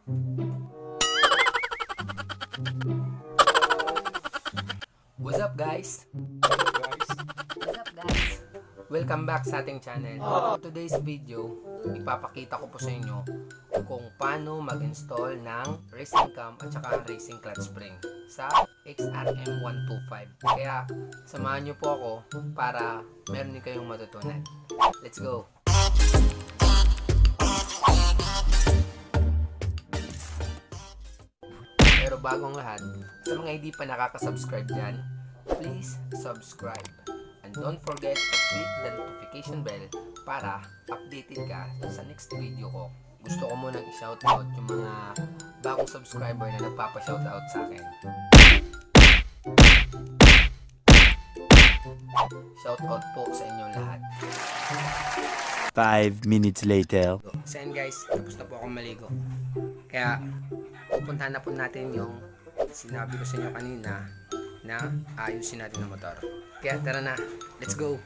What's up guys? What's up guys? Welcome back sa ating channel. For today's video, ipapakita ko po sa inyo kung paano mag-install ng racing cam at saka racing clutch spring sa XRM125. Kaya samahan nyo po ako para meron din kayong matutunan. Let's go! Pero bago ang lahat, sa mga hindi pa nakaka-subscribe dyan, please subscribe. And don't forget to click the notification bell para updated ka sa next video ko. Gusto ko munang i-shoutout yung mga bagong subscriber na nagpapa-shoutout sa akin. Shoutout po sa inyong lahat. 5 minutes later. So yan guys, tapos na po akong maligo. Kaya pupuntahan na po natin yung sinabi ko sa inyo kanina na ayusin natin ang motor. Kaya tara na, let's go!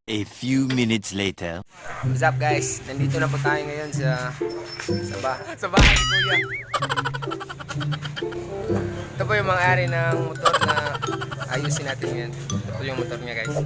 A few minutes later. What's up guys? Nandito na po tayo ngayon sa bahay ni Kuya. Ito po yung mga-ari ng motor na ayusin natin ngayon. Ito po yung motor niya guys.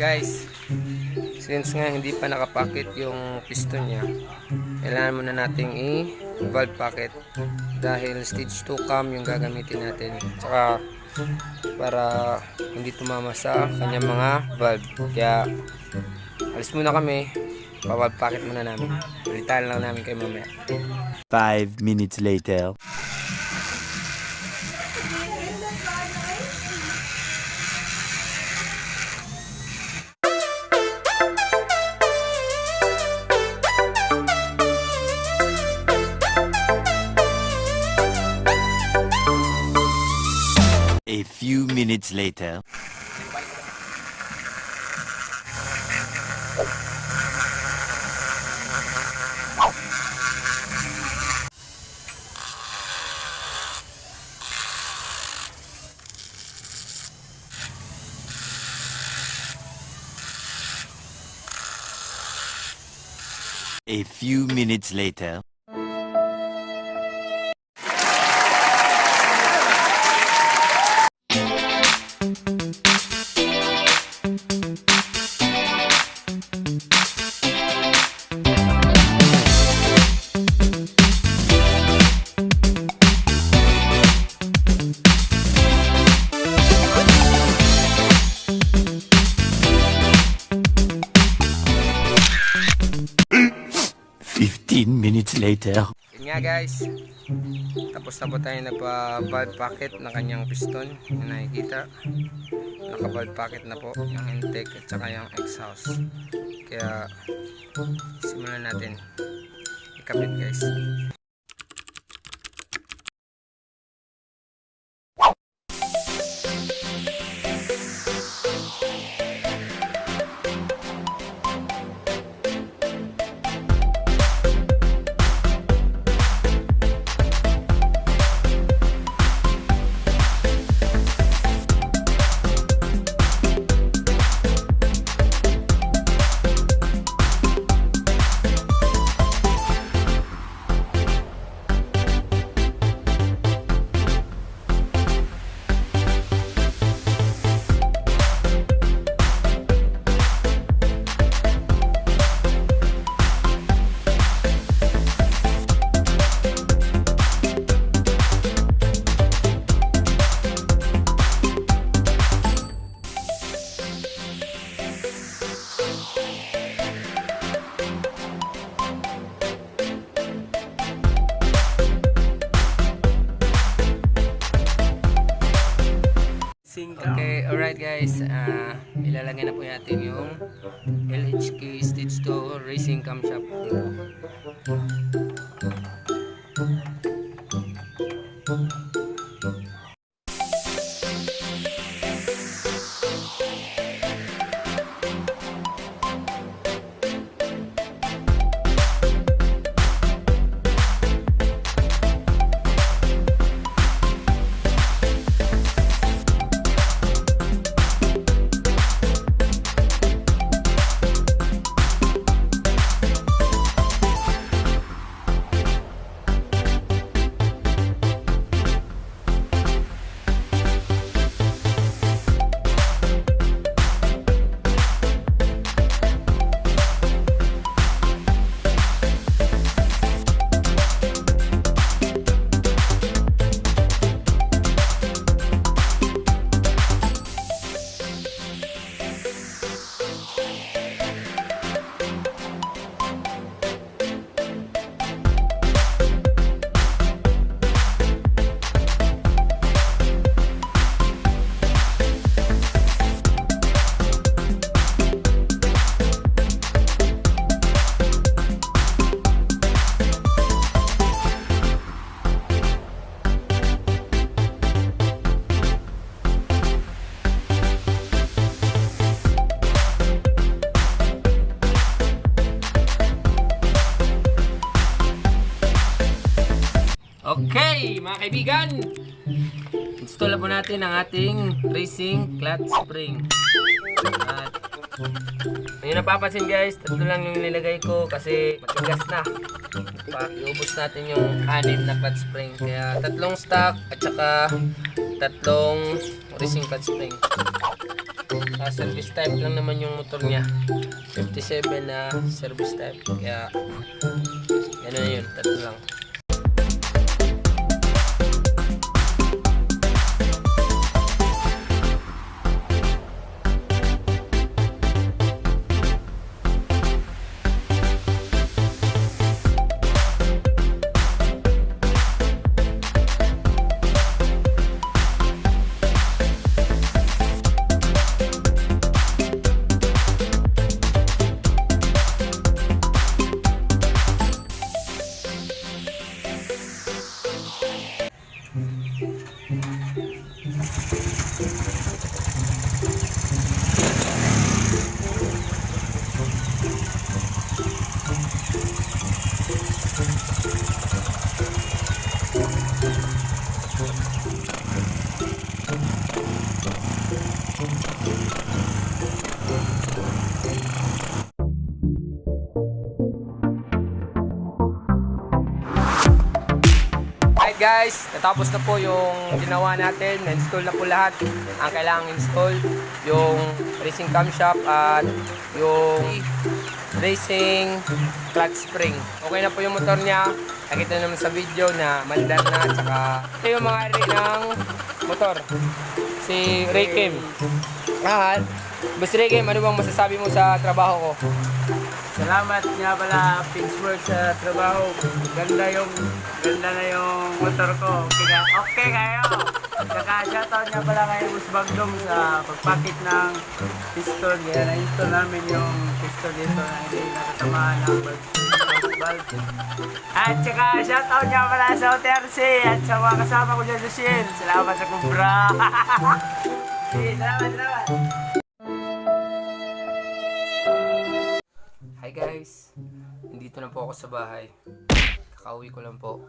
Guys, since nga hindi pa nakapakit yung piston nya, kailangan muna nating i-valve packet dahil stage 2 cam yung gagamitin natin, tsaka para hindi tumama sa kanyang mga valve. Kaya alis muna kami, pa-valve packet muna namin, ulitan lang namin kayo mamaya. 5 minutes later. A few minutes later. A few minutes later. Minutes later. Yun nga guys, tapos na po tayo nagpa-valve packet ng kanyang piston. Yung nakikita, naka-valve packet na po yung intake at saka yung exhaust. Kaya simulan natin ikabit guys. Okay, alright guys, ilalagay na po natin yung LHK Stage 2 Racing Camshaft. Okay, mga kaibigan, install po natin ang ating racing clutch spring. At ayun, napapansin guys, tatlo lang yung nilagay ko kasi matigas na. Iubos natin yung 6 na clutch spring. Kaya tatlong stock at saka tatlong racing clutch spring. Service type lang naman yung motor niya, 57 na service type. Kaya yan na yun, tatlo lang. guys, natapos na po yung ginawa natin. Na-install na po lahat ang kailangang install. Yung racing camshaft at yung racing clutch spring. Okay na po yung motor niya. Nakita naman sa video na mandan na. Tsaka ito yung mga ng motor. Si Raykem. Boss Raykem, ano bang masasabi mo sa trabaho ko? Salamat nga pala, PedzWorkz, sa trabaho. Ganda na yung motor ko. Okay kayo. Saka shoutout nga pala kay Boss Bagdong sa pagpakit ng piston. Kaya na-install namin yung piston dito na hindi nakatamaan ng valve. At saka shoutout nga pala sa OTRC at sa mga kasama ko dyan sa Shin. Salamat sa kubra. Salamat. Hi guys, nandito na po ako sa bahay. Kakauwi ko lang po.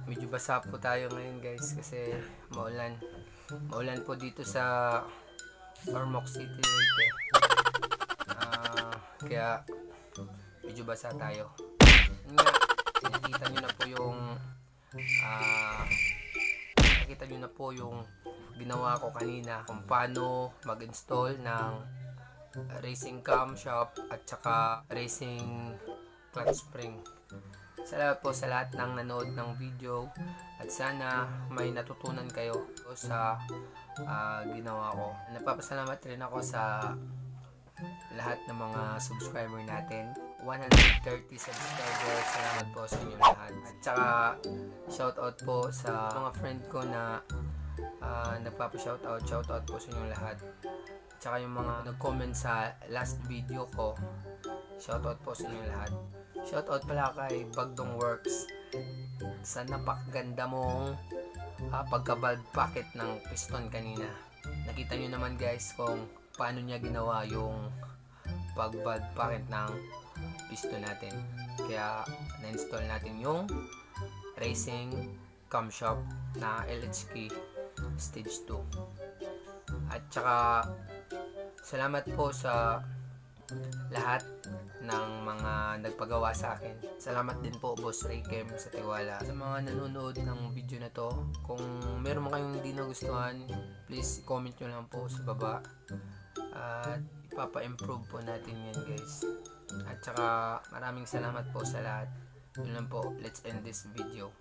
Medyo basa po tayo ngayon guys kasi maulan. Maulan po dito sa Ormoc City Leyte. Kaya medyo basa tayo. Nakita nyo na po yung ginawa ko kanina kung paano mag-install ng racing camshaft at saka racing clutch spring. Salamat po sa lahat ng nanood ng video at sana may natutunan kayo sa ginawa ko. Napapasalamat rin ako sa lahat ng mga subscriber natin. 130 subscribers. Salamat po sa inyo lahat. At saka shoutout po sa mga friend ko na shoutout po sa inyo lahat. Tsaka yung mga nag-comment sa last video ko, shoutout po sa inyo lahat. Shoutout pala kay Bagdong Woks sa napakaganda mong pagka-valve packet ng piston kanina. Nakita nyo naman guys kung paano niya ginawa yung pag-valve packet ng piston natin. Kaya na-install natin yung racing camshaft na LHK stage 2. At saka salamat po sa lahat ng mga nagpagawa sa akin. Salamat din po Boss Raykem sa tiwala. Sa mga nanonood ng video na to, kung meron kayong hindi nagustuhan, please comment nyo lang po sa baba. At ipapa-improve po natin yan guys. At saka maraming salamat po sa lahat. Yun lang po, let's end this video.